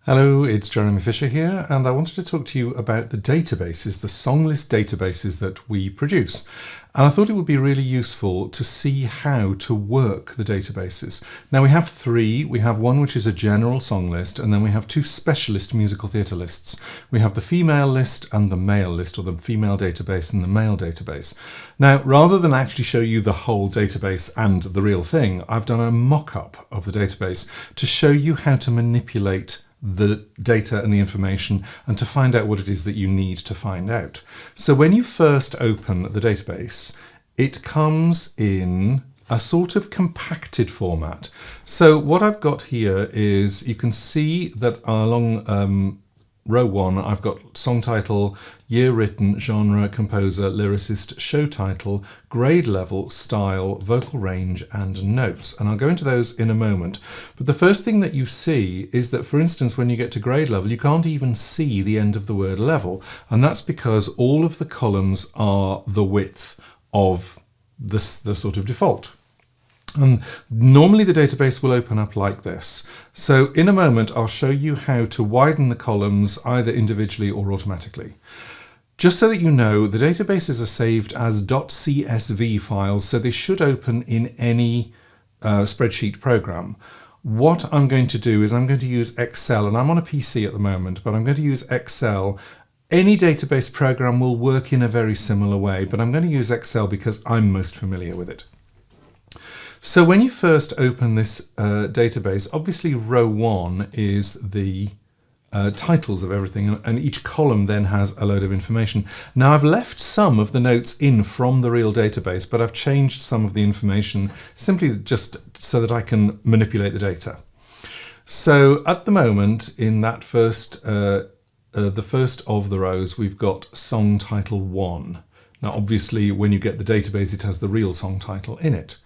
Hello, it's Jeremy Fisher here, and I wanted to talk to you about the databases, the songlist databases that we produce. And I thought it would be really useful to see how to work the databases. Now we have three. We have one which is a general song list, and then we have two specialist musical theatre lists. We have the female list and the male list, or the female database and the male database. Now, rather than actually show you the whole database and the real thing, I've done a mock-up of the database to show you how to manipulate the data and the information and to find out what it is that you need to find out. So when you first open the database, it comes in a sort of compacted format. So what I've got here is, you can see that along row 1, I've got song title, year written, genre, composer, lyricist, show title, grade level, style, vocal range, and notes. And I'll go into those in a moment. But the first thing that you see is that, for instance, when you get to grade level, you can't even see the end of the word level. And that's because all of the columns are the width of the sort of default. And normally the database will open up like this. So in a moment, I'll show you how to widen the columns either individually or automatically. Just so that you know, the databases are saved as .csv files, so they should open in any spreadsheet program. What I'm going to do is I'm going to use Excel, and I'm on a PC at the moment, but I'm going to use Excel. Any database program will work in a very similar way, but I'm going to use Excel because I'm most familiar with it. So when you first open this database, obviously row 1 is the titles of everything, and each column then has a load of information. Now I've left some of the notes in from the real database, but I've changed some of the information simply just so that I can manipulate the data. So at the moment, in that the first of the rows, we've got song title 1. Now obviously when you get the database, it has the real song title in it.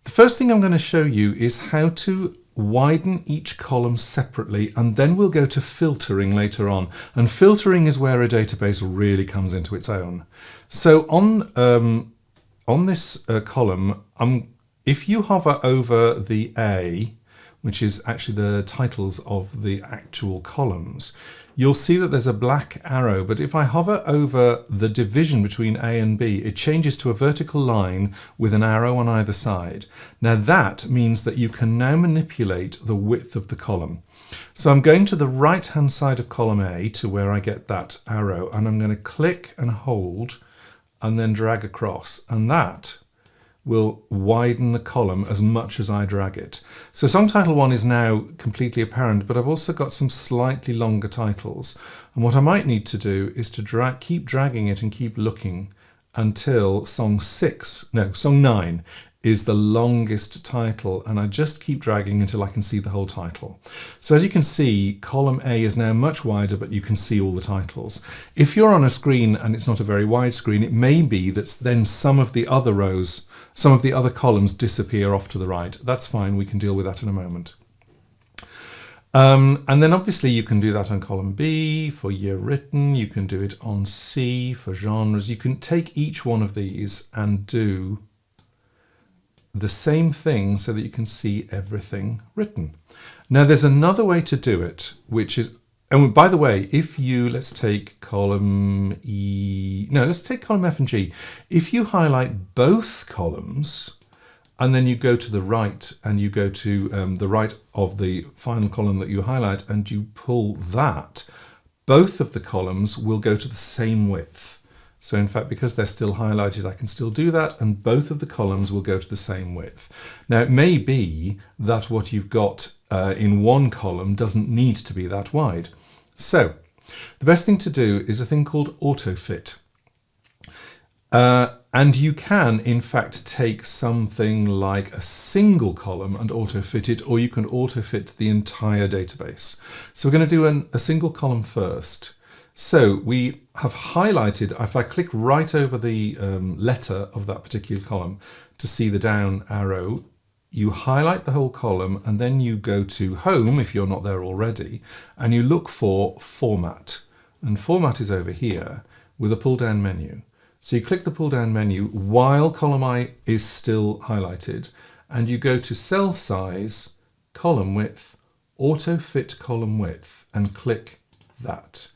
The first thing I'm going to show you is how to widen each column separately, and then we'll go to filtering later on. And filtering is where a database really comes into its own. So on this column, if you hover over the A, which is actually the titles of the actual columns, you'll see that there's a black arrow, but if I hover over the division between A and B, it changes to a vertical line with an arrow on either side. Now that means that you can now manipulate the width of the column. So I'm going to the right-hand side of column A to where I get that arrow, and I'm going to click and hold and then drag across, and that will widen the column as much as I drag it. So song title 1 is now completely apparent, but I've also got some slightly longer titles. And what I might need to do is to keep dragging it and keep looking until song 9 is the longest title, and I just keep dragging until I can see the whole title. So as you can see, column A is now much wider, but you can see all the titles. If you're on a screen and it's not a very wide screen, it may be that then some of the other rows, some of the other columns disappear off to the right. That's fine, we can deal with that in a moment. And then obviously you can do that on column B for year written, you can do it on C for genres. You can take each one of these and do the same thing so that you can see everything written. Now there's another way to do it, which is, and by the way, if you, let's take column let's take column F and G. If you highlight both columns and then you go to the right and you go to the right of the final column that you highlight and you pull that, both of the columns will go to the same width. So in fact, because they're still highlighted, I can still do that, and both of the columns will go to the same width. Now it may be that what you've got in one column doesn't need to be that wide. So the best thing to do is a thing called Autofit. And you can, in fact, take something like a single column and auto-fit it, or you can auto-fit the entire database. So we're going to do a single column first. So we have highlighted, if I click right over the letter of that particular column to see the down arrow, you highlight the whole column and then you go to Home if you're not there already, and you look for Format. And Format is over here with a pull-down menu. So you click the pull-down menu while column I is still highlighted, and you go to Cell Size, Column Width, Autofit column width and click that.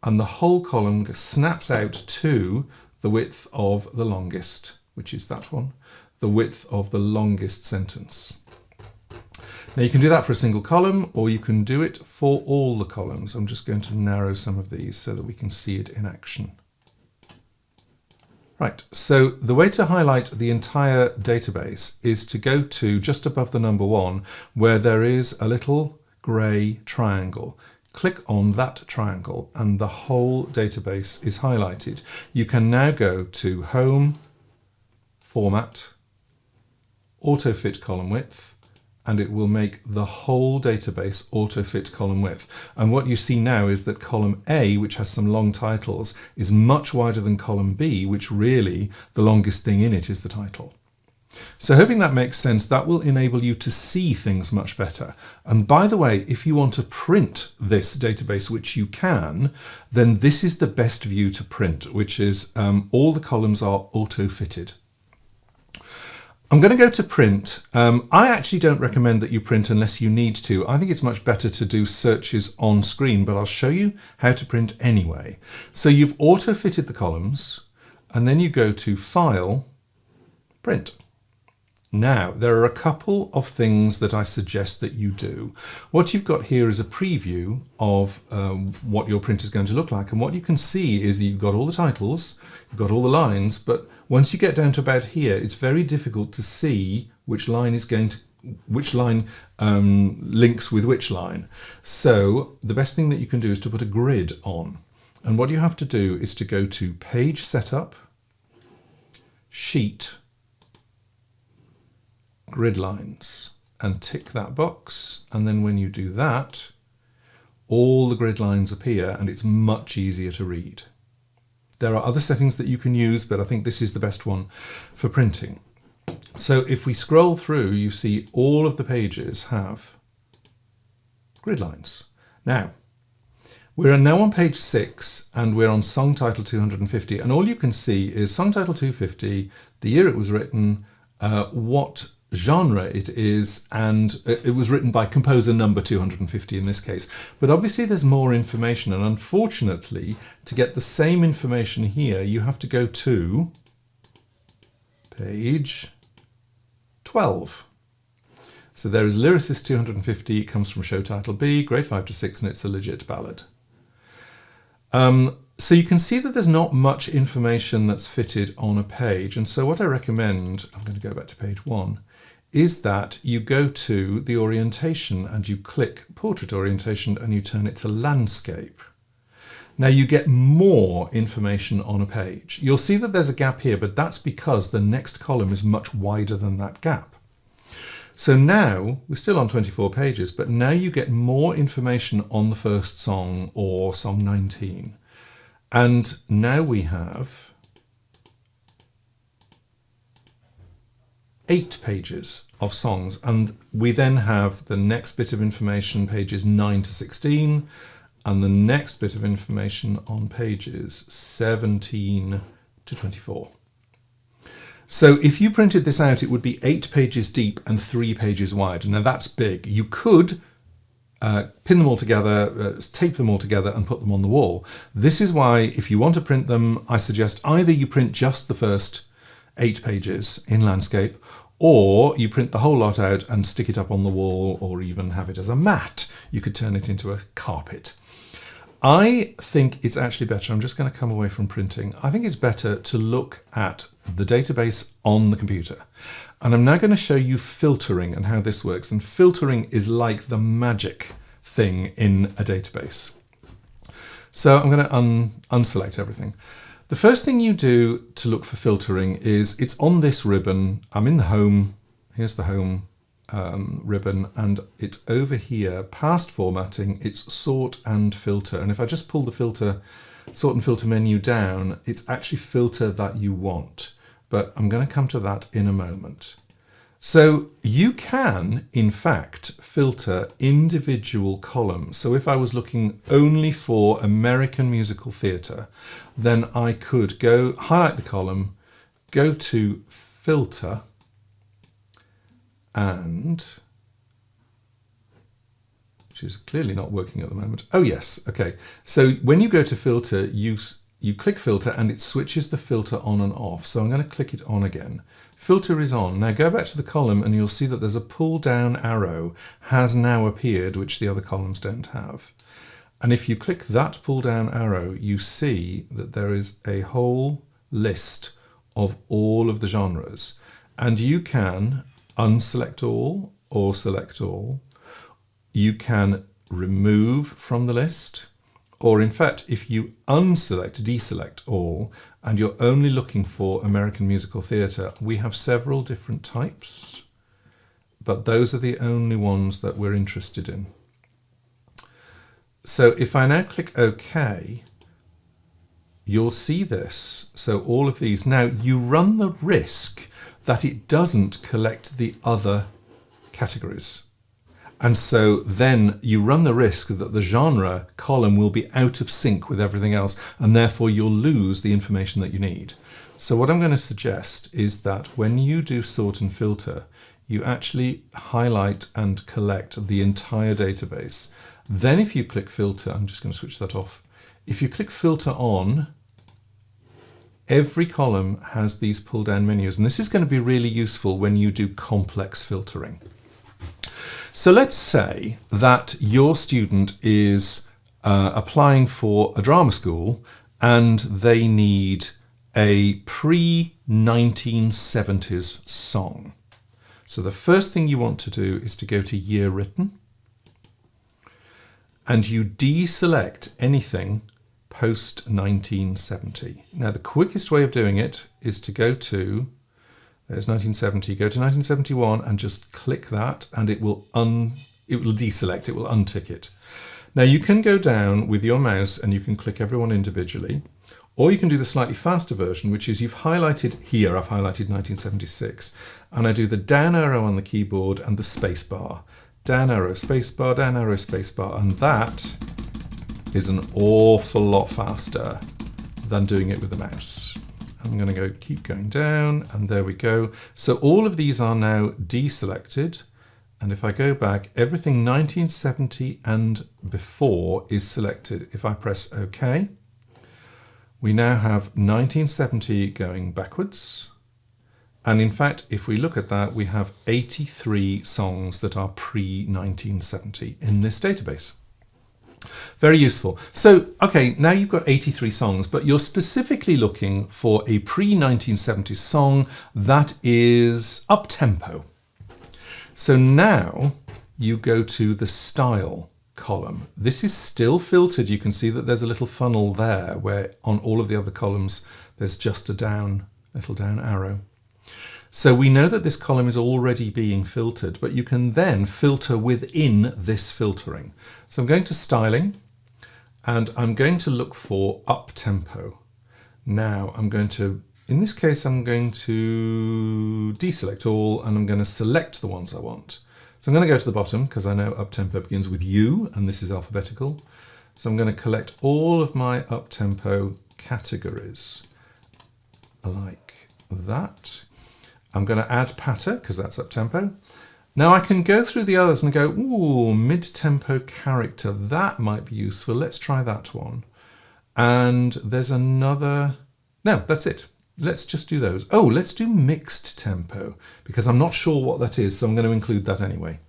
And the whole column snaps out to the width of the longest, which is that one, the width of the longest sentence. Now you can do that for a single column, or you can do it for all the columns. I'm just going to narrow some of these so that we can see it in action. Right, so the way to highlight the entire database is to go to just above the number 1, where there is a little grey triangle. Click on that triangle and the whole database is highlighted. You can now go to Home, Format, Autofit column width, and it will make the whole database autofit column width. And what you see now is that column A, which has some long titles, is much wider than column B, which really the longest thing in it is the title. So hoping that makes sense, that will enable you to see things much better. And by the way, if you want to print this database, which you can, then this is the best view to print, which is all the columns are auto-fitted. I'm going to go to print. I actually don't recommend that you print unless you need to. I think it's much better to do searches on screen, but I'll show you how to print anyway. So you've auto-fitted the columns, and then you go to File, Print. Now, there are a couple of things that I suggest that you do. What you've got here is a preview of what your print is going to look like. And what you can see is that you've got all the titles, you've got all the lines, but once you get down to about here, it's very difficult to see which line is going to, which line links with which line. So the best thing that you can do is to put a grid on. And what you have to do is to go to Page Setup, Sheet, Grid lines, and tick that box, and then when you do that, all the grid lines appear and it's much easier to read. There are other settings that you can use, but I think this is the best one for printing. So if we scroll through, you see all of the pages have grid lines. Now, we're now on page 6 and we're on song title 250, and all you can see is song title 250, the year it was written, what genre it is, and it was written by composer number 250 in this case. But obviously there's more information, and unfortunately to get the same information here you have to go to page 12. So there is Lyricist 250, it comes from show title B, grade 5 to 6, and it's a legit ballad. So you can see that there's not much information that's fitted on a page, and so what I recommend, I'm going to go back to page 1, is that you go to the orientation and you click portrait orientation and you turn it to landscape. Now you get more information on a page. You'll see that there's a gap here, but that's because the next column is much wider than that gap. So now we're still on 24 pages, but now you get more information on the first song or song 19. And now we have 8 pages of songs, and we then have the next bit of information, pages 9 to 16, and the next bit of information on pages 17 to 24. So if you printed this out, it would be 8 pages deep and 3 pages wide. Now that's big. You could pin them all together, tape them all together and put them on the wall. This is why, if you want to print them, I suggest either you print just the first 8 pages in landscape, or you print the whole lot out and stick it up on the wall, or even have it as a mat. You could turn it into a carpet. I think it's actually better, I'm just going to come away from printing, I think it's better to look at the database on the computer. And I'm now going to show you filtering and how this works. And filtering is like the magic thing in a database. So I'm going to unselect everything. The first thing you do to look for filtering is, it's on this ribbon. I'm in the home, here's the home ribbon, and it's over here, past formatting, it's sort and filter. And if I just pull the filter, sort and filter menu down, it's actually filter that you want. But I'm going to come to that in a moment. So you can, in fact, filter individual columns. So if I was looking only for American musical theatre, then I could go highlight the column, go to filter, and which is clearly not working at the moment. Oh yes, okay. So when you go to filter, you click filter and it switches the filter on and off. So I'm going to click it on again. Filter is on. Now go back to the column and you'll see that there's a pull down arrow has now appeared, which the other columns don't have. And if you click that pull down arrow, you see that there is a whole list of all of the genres. And you can unselect all or select all. You can remove from the list. Or in fact, if you deselect all, and you're only looking for American musical theatre, we have several different types, but those are the only ones that we're interested in. So if I now click OK, you'll see this. So all of these. Now you run the risk that it doesn't collect the other categories. And so then you run the risk that the genre column will be out of sync with everything else, and therefore you'll lose the information that you need. So what I'm going to suggest is that when you do sort and filter, you actually highlight and collect the entire database. Then if you click filter, I'm just going to switch that off. If you click filter on, every column has these pull down menus, and this is going to be really useful when you do complex filtering. So let's say that your student is applying for a drama school and they need a pre-1970s song. So the first thing you want to do is to go to year written and you deselect anything post 1970. Now the quickest way of doing it is to go to, there's 1970, go to 1971 and just click that and it will deselect, it will untick it. Now you can go down with your mouse and you can click everyone individually, or you can do the slightly faster version, which is you've highlighted here, I've highlighted 1976, and I do the down arrow on the keyboard and the space bar. Down arrow, space bar, down arrow, space bar, and that is an awful lot faster than doing it with the mouse. I'm going to keep going down, and there we go. So all of these are now deselected, and if I go back, everything 1970 and before is selected. If I press OK, we now have 1970 going backwards, and in fact, if we look at that, we have 83 songs that are pre-1970 in this database. Very useful. So, okay, now you've got 83 songs, but you're specifically looking for a pre-1970s song that is up-tempo. So now you go to the style column. This is still filtered. You can see that there's a little funnel there where on all of the other columns there's just a little down arrow. So we know that this column is already being filtered, but you can then filter within this filtering. So I'm going to styling and I'm going to look for up tempo. Now I'm going to, in this case, I'm going to deselect all and I'm going to select the ones I want. So I'm going to go to the bottom because I know up tempo begins with U and this is alphabetical. So I'm going to collect all of my up tempo categories like that. I'm going to add patter because that's up tempo. Now I can go through the others and go, ooh, mid-tempo character, that might be useful. Let's try that one. And there's another, no, that's it. Let's just do those. Oh, let's do mixed tempo because I'm not sure what that is, so I'm going to include that anyway.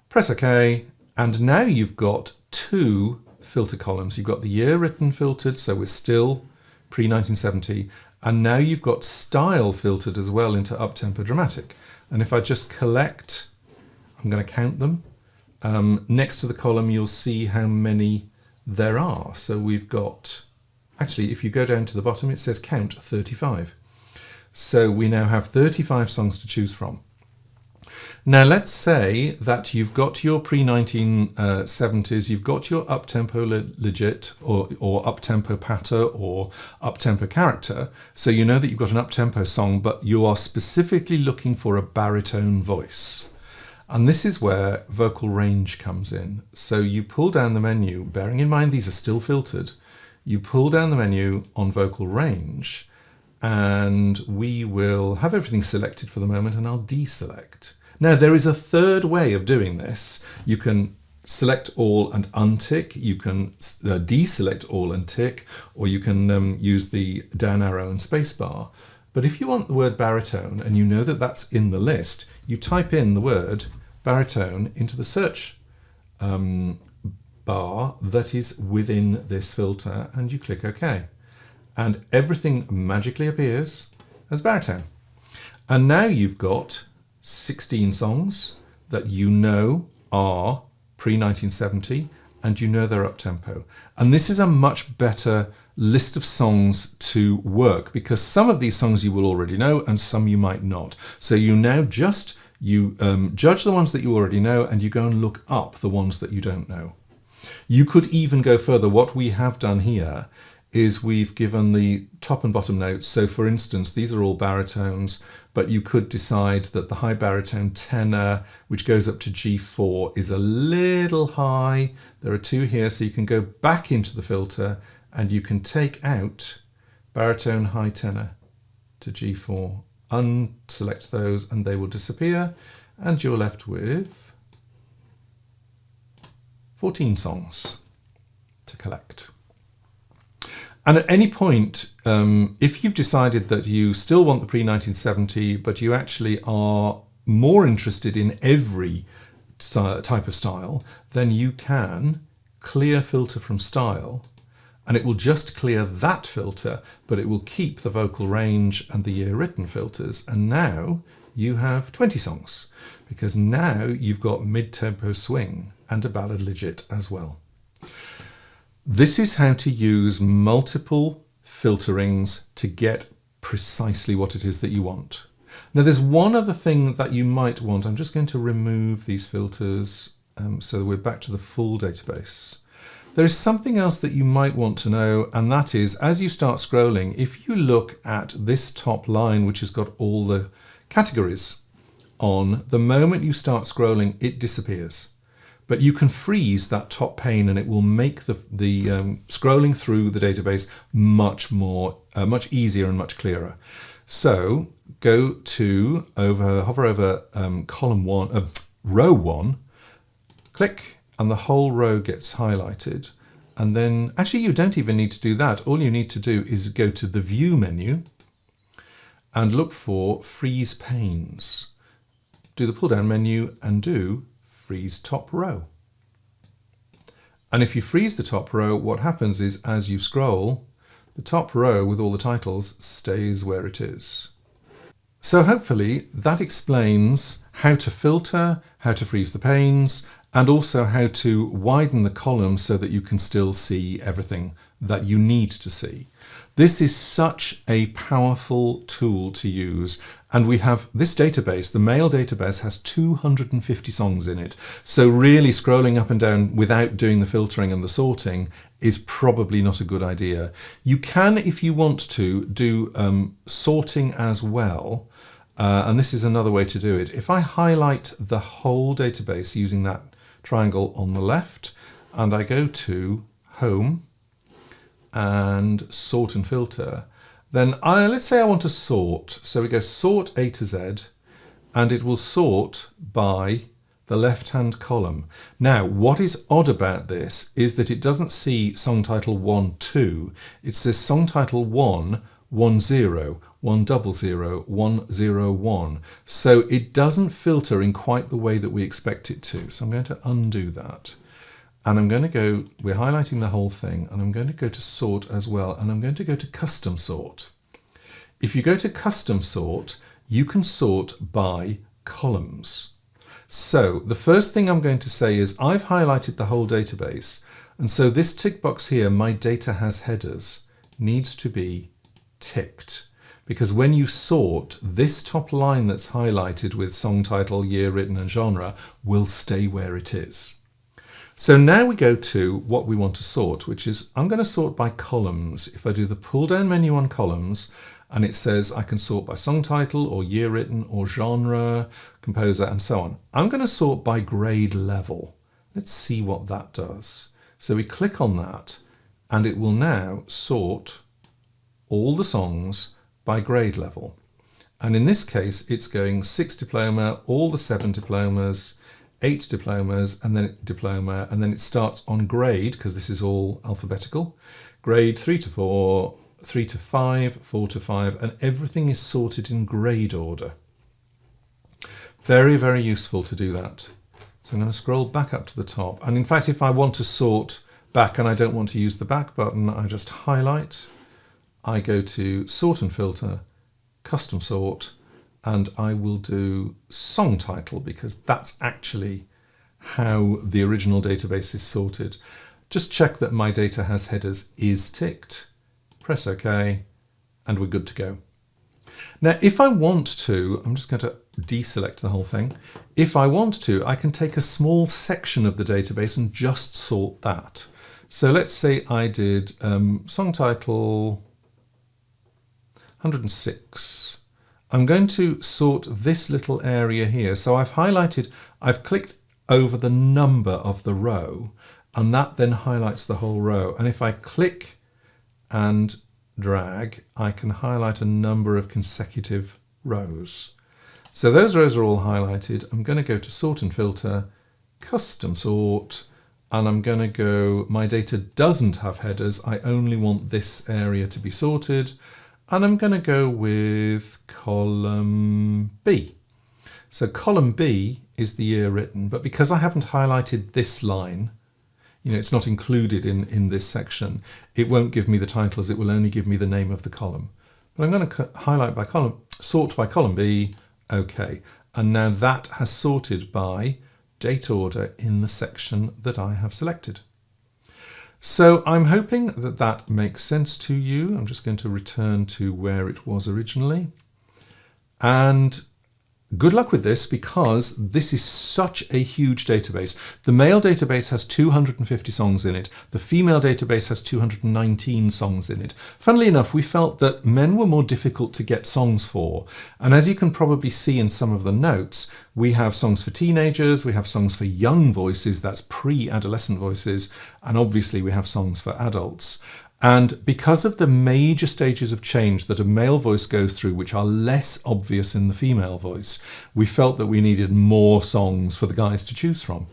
Press OK, and now you've got two filter columns. You've got the year written filtered, so we're still pre-1970, and now you've got style filtered as well into up-tempo dramatic. And if I just collect, I'm going to count them. Next to the column, you'll see how many there are. So we've got, actually, if you go down to the bottom, it says count 35. So we now have 35 songs to choose from. Now let's say that you've got your pre-1970s, you've got your up-tempo legit or up-tempo patter or up-tempo character. So you know that you've got an up-tempo song, but you are specifically looking for a baritone voice. And this is where vocal range comes in. So you pull down the menu, bearing in mind these are still filtered, you pull down the menu on vocal range and we will have everything selected for the moment and I'll deselect. Now there is a third way of doing this. You can select all and untick. You can deselect all and tick, or you can use the down arrow and spacebar. But if you want the word baritone and you know that that's in the list, you type in the word baritone into the search bar that is within this filter, and you click OK. And everything magically appears as baritone. And now you've got 16 songs that you know are pre-1970, and you know they're up-tempo. And this is a much better list of songs to work, because some of these songs you will already know and some you might not. So you now judge the ones that you already know, and you go and look up the ones that you don't know. You could even go further. What we have done here is we've given the top and bottom notes. So for instance, these are all baritones, but you could decide that the high baritone tenor, which goes up to G4, is a little high. There are two here, so you can go back into the filter and you can take out baritone high tenor to G4, unselect those, and they will disappear, and you're left with 14 songs to collect. And at any point, if you've decided that you still want the pre-1970, but you actually are more interested in every type of style, then you can clear filter from style, and it will just clear that filter, but it will keep the vocal range and the year written filters. And now you have 20 songs, because now you've got mid-tempo swing and a ballad legit as well. This is how to use multiple filterings to get precisely what it is that you want. Now there's one other thing that you might want. I'm just going to remove these filters so we're back to the full database. There is something else that you might want to know, and that is, as you start scrolling, if you look at this top line, which has got all the categories on, the moment you start scrolling, it disappears. But you can freeze that top pane, and it will make the scrolling through the database much easier and much clearer. So go to hover over column 1, row 1, click, and the whole row gets highlighted. And then, actually you don't even need to do that. All you need to do is go to the View menu and look for Freeze Panes. Do the pull down menu and do Freeze Top Row. And if you freeze the top row, what happens is, as you scroll, the top row with all the titles stays where it is. So hopefully that explains how to filter, how to freeze the panes, and also how to widen the columns so that you can still see everything that you need to see. This is such a powerful tool to use, and we have this database, the male database, has 250 songs in it. So really scrolling up and down without doing the filtering and the sorting is probably not a good idea. You can, if you want to, do sorting as well, and this is another way to do it. If I highlight the whole database using that triangle on the left, and I go to Home and Sort and Filter, then let's say I want to sort. So we go Sort A to Z, and it will sort by the left-hand column. Now, what is odd about this is that it doesn't see song title 1, 2. It says song title 1, 1, 0, 1, 0, 1, 0, 1. So it doesn't filter in quite the way that we expect it to. So I'm going to undo that. And I'm going to go, we're highlighting the whole thing, and I'm going to go to Sort as well, and I'm going to go to Custom Sort. If you go to Custom Sort, you can sort by columns. So the first thing I'm going to say is I've highlighted the whole database, and so this tick box here, my data has headers, needs to be ticked. Because when you sort, this top line that's highlighted with song title, year written and genre will stay where it is. So now we go to what we want to sort, which is I'm going to sort by columns. If I do the pull down menu on columns, and it says I can sort by song title or year written or genre, composer, and so on. I'm going to sort by grade level. Let's see what that does. So we click on that, and it will now sort all the songs by grade level. And in this case, it's going 6 diploma, all the 7 diplomas, 8 diplomas, and then diploma, and then it starts on grade, because this is all alphabetical. Grade 3 to 4, 3 to 5, 4 to 5, and everything is sorted in grade order. Very, very useful to do that. So I'm going to scroll back up to the top. And in fact, if I want to sort back and I don't want to use the back button, I just highlight, I go to Sort and Filter, Custom Sort, and I will do song title, because that's actually how the original database is sorted. Just check that my data has headers is ticked, press OK, and we're good to go. Now, if I want to, I'm just going to deselect the whole thing. If I want to, I can take a small section of the database and just sort that. So let's say I did song title 106. I'm going to sort this little area here. So I've highlighted, I've clicked over the number of the row, and that then highlights the whole row. And if I click and drag, I can highlight a number of consecutive rows. So those rows are all highlighted. I'm going to go to Sort and Filter, Custom Sort, and I'm going to go, my data doesn't have headers. I only want this area to be sorted. And I'm going to go with column B. So column B is the year written, but because I haven't highlighted this line, you know, it's not included in this section, it won't give me the titles, it will only give me the name of the column. But I'm going to highlight by column, sort by column B, OK. And now that has sorted by date order in the section that I have selected. So I'm hoping that that makes sense to you. I'm just going to return to where it was originally. And good luck with this, because this is such a huge database. The male database has 250 songs in it. The female database has 219 songs in it. Funnily enough, we felt that men were more difficult to get songs for. And as you can probably see in some of the notes, we have songs for teenagers, we have songs for young voices, that's pre-adolescent voices, and obviously we have songs for adults. And because of the major stages of change that a male voice goes through, which are less obvious in the female voice, we felt that we needed more songs for the guys to choose from.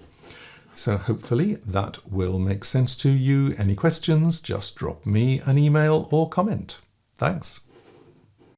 So hopefully that will make sense to you. Any questions, just drop me an email or comment. Thanks.